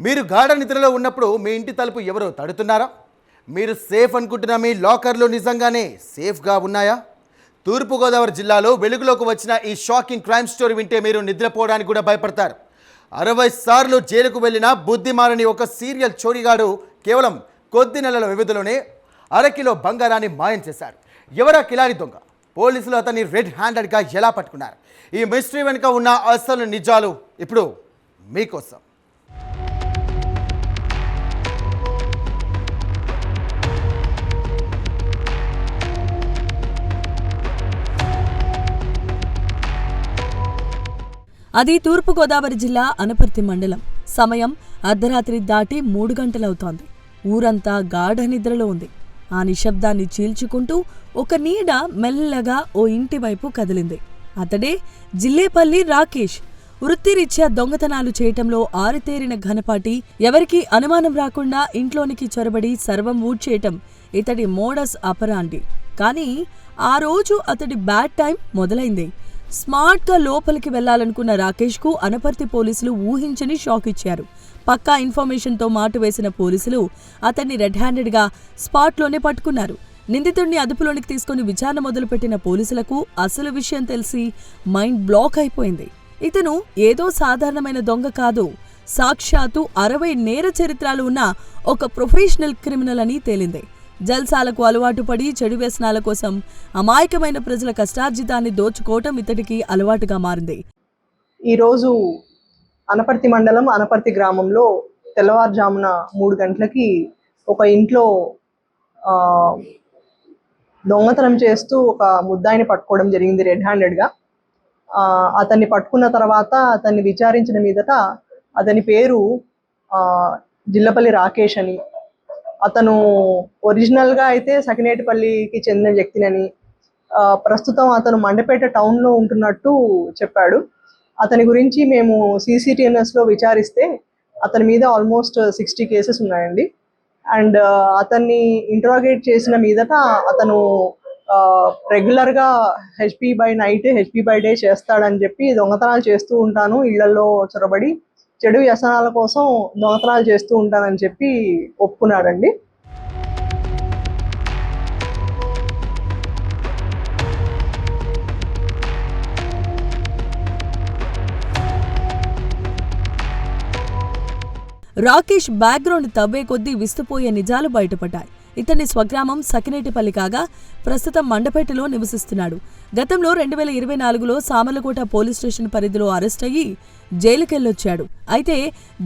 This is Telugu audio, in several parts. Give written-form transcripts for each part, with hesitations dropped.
మీరు గాఢ నిద్రలో ఉన్నప్పుడు మీ ఇంటి తలుపు ఎవరో తడుతున్నారా? మీరు సేఫ్ అనుకుంటున్న మీ లాకర్లు నిజంగానే సేఫ్గా ఉన్నాయా? తూర్పుగోదావరి జిల్లాలో వెలుగులోకి వచ్చిన ఈ షాకింగ్ క్రైమ్ స్టోరీ వింటే మీరు నిద్రపోవడానికి కూడా భయపడతారు. 60 సార్లు జైలుకు వెళ్ళిన బుద్ధిమారని ఒక సీరియల్ చోరీగాడు కేవలం కొద్ది నెలల వ్యవధిలోనే అరకిలో బంగారాన్ని మాయం చేశాడు. ఎవరా కిలాడి దొంగ? పోలీసులు అతన్ని రెడ్ హ్యాండెడ్గా ఎలా పట్టుకున్నారు? ఈ మిస్టరీ వెనుక ఉన్న అసలు నిజాలు ఇప్పుడు మీకోసం. అది తూర్పుగోదావరి జిల్లా అనపర్తి మండలం. సమయం అర్ధరాత్రి దాటి 3 గంటలవుతోంది. ఊరంతా గాఢ నిద్రలో ఉంది. ఆ నిశ్శబ్దాన్ని చీల్చుకుంటూ ఒక నీడ మెల్లగా ఓ ఇంటి వైపు కదిలింది. అతడే జిల్లేపల్లి రాకేష్. వృత్తిరీత్యా దొంగతనాలు చేయటంలో ఆరితేరిన ఘనపాటి. ఎవరికీ అనుమానం రాకుండా ఇంట్లోనికి చొరబడి సర్వం ఊడ్చేయటం ఇతడి మోడస్ ఆపరాండి. కానీ ఆ రోజు అతడి బ్యాడ్ టైం మొదలైంది. స్మార్ట్గా లోపలికి వెళ్లాలనుకున్న రాకేష్కు అనపర్తి పోలీసులు ఊహించని షాక్ ఇచ్చారు. పక్కా ఇన్ఫర్మేషన్తో మాటు వేసిన పోలీసులు అతన్ని రెడ్ హ్యాండెడ్గా స్పాట్లోనే పట్టుకున్నారు. నిందితుడిని అదుపులోనికి తీసుకుని విచారణ మొదలుపెట్టిన పోలీసులకు అసలు విషయం తెలిసి మైండ్ బ్లాక్ అయిపోయింది. ఇతను ఏదో సాధారణమైన దొంగ కాదు, సాక్షాత్తు 60 నేర చరిత్రలు ఉన్న ఒక ప్రొఫెషనల్ క్రిమినల్ అని తేలింది. జల్సాలకు అలవాటు పడి చెడు వ్యసనాల కోసం అమాయకమైన ప్రజల కష్టార్జితాన్ని దోచుకోవటం ఇతడికి అలవాటుగా మారింది. ఈరోజు అనపర్తి మండలం అనపర్తి గ్రామంలో తెల్లవారుజామున 3 గంటలకి ఒక ఇంట్లో దొంగతనం చేస్తూ ఒక ముద్దాయిని పట్టుకోవడం జరిగింది రెడ్ హ్యాండెడ్గా. అతన్ని పట్టుకున్న తర్వాత అతన్ని విచారించిన మీదట అతని పేరు జిల్లపల్లి రాకేష్ అని, అతను ఒరిజినల్గా అయితే సకినేటిపల్లికి చెందిన వ్యక్తినని, ప్రస్తుతం అతను మండపేట టౌన్లో ఉంటున్నట్టు చెప్పాడు. అతని గురించి మేము CCTNSలో విచారిస్తే అతని మీద ఆల్మోస్ట్ 60 కేసెస్ ఉన్నాయండి. అండ్ అతన్ని ఇంట్రాగేట్ చేసిన మీదట అతను రెగ్యులర్గా HP by night HP by day చేస్తాడని చెప్పి దొంగతనాలు చేస్తూ ఉంటాను, ఇళ్లలో చొరబడి చెడు వ్యసనాల కోసం దొంగతనాలు చేస్తూ ఉంటానని చెప్పి ఒప్పుకున్నాడండి. రాకేష్ బ్యాక్గ్రౌండ్ తవ్వే కొద్దీ విస్తుపోయే నిజాలు బయటపడ్డాయి. ఇతని స్వగ్రామం సకినేటిపల్లి కాగా ప్రస్తుతం మండపేటలో నివసిస్తున్నాడు. గతంలో 2024లో సామర్లకోట పోలీస్ స్టేషన్ పరిధిలో అరెస్ట్ అయ్యి జైలుకెళ్ళొచ్చాడు. అయితే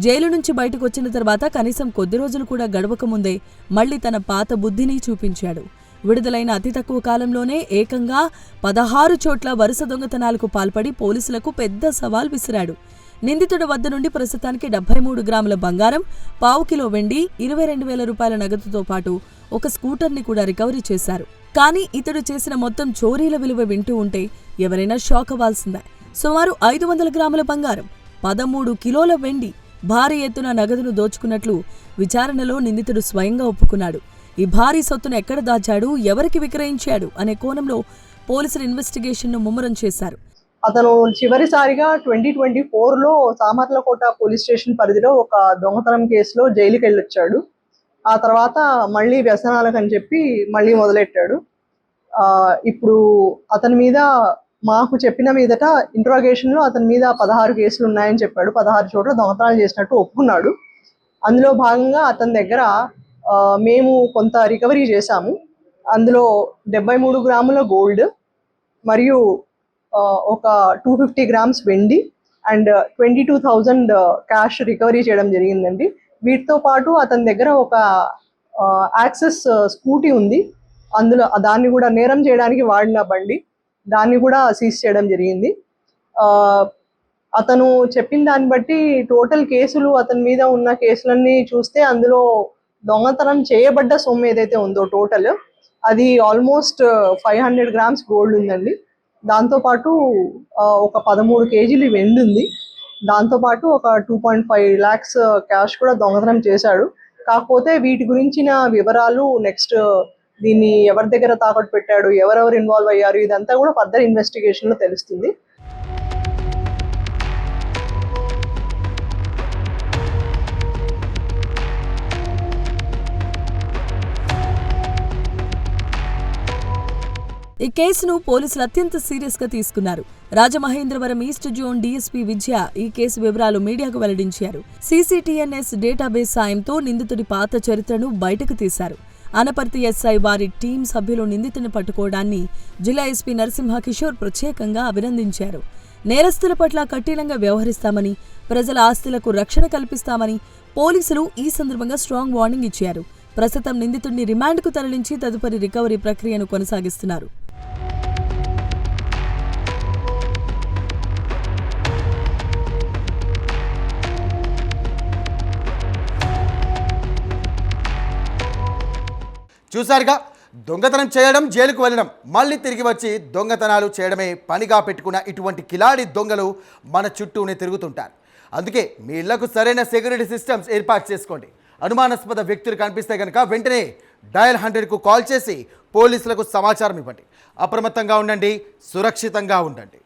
జైలు నుంచి బయటకు వచ్చిన తర్వాత కనీసం కొద్ది రోజులు కూడా గడవకముందే మళ్లీ తన పాత బుద్ధిని చూపించాడు. విడుదలైన అతి తక్కువ కాలంలోనే ఏకంగా 16 చోట్ల వరుస దొంగతనాలకు పాల్పడి పోలీసులకు పెద్ద సవాల్ విసిరాడు. నిందితుడి వద్ద నుండి ప్రస్తుతానికి 73 గ్రాముల బంగారం, ½ కిలో వెండి, 22,000 రూపాయల నగదుతో పాటు ఒక స్కూటర్ని కూడా రికవరీ చేశారు. కానీ ఇతడు చేసిన మొత్తం చోరీల విలువ వింటూ ఉంటే ఎవరైనా షాక్ అవ్వాల్సిందే. సుమారు 500 గ్రాముల బంగారం, 13 కిలోల వెండి, భారీ ఎత్తున నగదును దోచుకున్నట్లు విచారణలో నిందితుడు స్వయంగా ఒప్పుకున్నాడు. ఈ భారీ సొత్తును ఎక్కడ దాచాడు, ఎవరికి విక్రయించాడు అనే కోణంలో పోలీసులు ఇన్వెస్టిగేషన్ను ముమ్మరం చేశారు. అతను చివరిసారిగా 2024లో సామర్లకోట పోలీస్ స్టేషన్ పరిధిలో ఒక దొంగతనం కేసులో జైలుకి వెళ్ళొచ్చాడు. ఆ తర్వాత మళ్ళీ వ్యసనాలకు అని చెప్పి మళ్ళీ మొదలెట్టాడు. ఇప్పుడు అతని మీద మాకు చెప్పిన మీదట ఇంట్రాగేషన్లో అతని మీద 16 కేసులు ఉన్నాయని చెప్పాడు. 16 చోట్ల దొంగతనాలు చేసినట్టు ఒప్పుకున్నాడు. అందులో భాగంగా అతని దగ్గర మేము కొంత రికవరీ చేశాము. అందులో 73 గ్రాముల గోల్డ్ మరియు ఒక 250 గ్రామ్స్ వెండి అండ్ 22,000 క్యాష్ రికవరీ చేయడం జరిగిందండి. వీటితో పాటు అతని దగ్గర ఒక యాక్సెస్ స్కూటీ ఉంది. అందులో దాన్ని కూడా నేరం చేయడానికి వాడిన బండి, దాన్ని కూడా సీజ్ చేయడం జరిగింది. అతను చెప్పిన దాన్ని బట్టి టోటల్ కేసులు, అతని మీద ఉన్న కేసులన్నీ చూస్తే అందులో దొంగతనం చేయబడ్డ సొమ్ము ఏదైతే ఉందో టోటల్ అది ఆల్మోస్ట్ 500 గ్రామ్స్ గోల్డ్ ఉందండి. దాంతోపాటు ఒక 13 కేజీలు వెండి ఉంది. దాంతోపాటు ఒక 2.5 lakhs క్యాష్ కూడా దొంగతనం చేశాడు. కాకపోతే వీటి గురించిన వివరాలు నెక్స్ట్ దీన్ని ఎవరి దగ్గర తాకట్టు పెట్టాడు, ఎవరెవరు ఇన్వాల్వ్ అయ్యారు, ఇదంతా కూడా ఫర్దర్ ఇన్వెస్టిగేషన్లో తెలుస్తుంది. ఈ కేసును పోలీసులు అత్యంత సీరియస్గా తీసుకున్నారు. రాజమహేంద్రవరం ఈస్ట్ జోన్ డీఎస్పీ విజయ ఈ కేసు వివరాలు మీడియాకు వెల్లడించారు. సీసీటీఎన్ఎస్ డేటాబేస్ సాయంతో నిందితుడి పాత చరిత్రను బయటకు తీశారు. అనపర్తి ఎస్ఐ వారి టీం సభ్యులు నిందితుని పట్టుకోవడాన్ని జిల్లా ఎస్పీ నరసింహ కిషోర్ ప్రత్యేకంగా అభినందించారు. నేరస్తుల పట్ల కఠినంగా వ్యవహరిస్తామని, ప్రజల ఆస్తులకు రక్షణ కల్పిస్తామని పోలీసులు ఈ సందర్భంగా స్ట్రాంగ్ వార్నింగ్ ఇచ్చారు. ప్రస్తుతం నిందితుడిని రిమాండ్కు తరలించి తదుపరి రికవరీ ప్రక్రియను కొనసాగిస్తున్నారు. చూసారుగా, దొంగతనం చేయడం, జైలుకు వెళ్ళడం, మళ్ళీ తిరిగి వచ్చి దొంగతనాలు చేయడమే పనిగా పెట్టుకున్న ఇటువంటి కిలాడి దొంగలు మన చుట్టూనే తిరుగుతుంటారు. అందుకే మీ ఇళ్లకు సరైన సెక్యూరిటీ సిస్టమ్స్ ఏర్పాటు చేసుకోండి. అనుమానాస్పద వ్యక్తులు కనిపిస్తే కనుక వెంటనే డయల్ 100కు కాల్ చేసి పోలీసులకు సమాచారం ఇవ్వండి. అప్రమత్తంగా ఉండండి, సురక్షితంగా ఉండండి.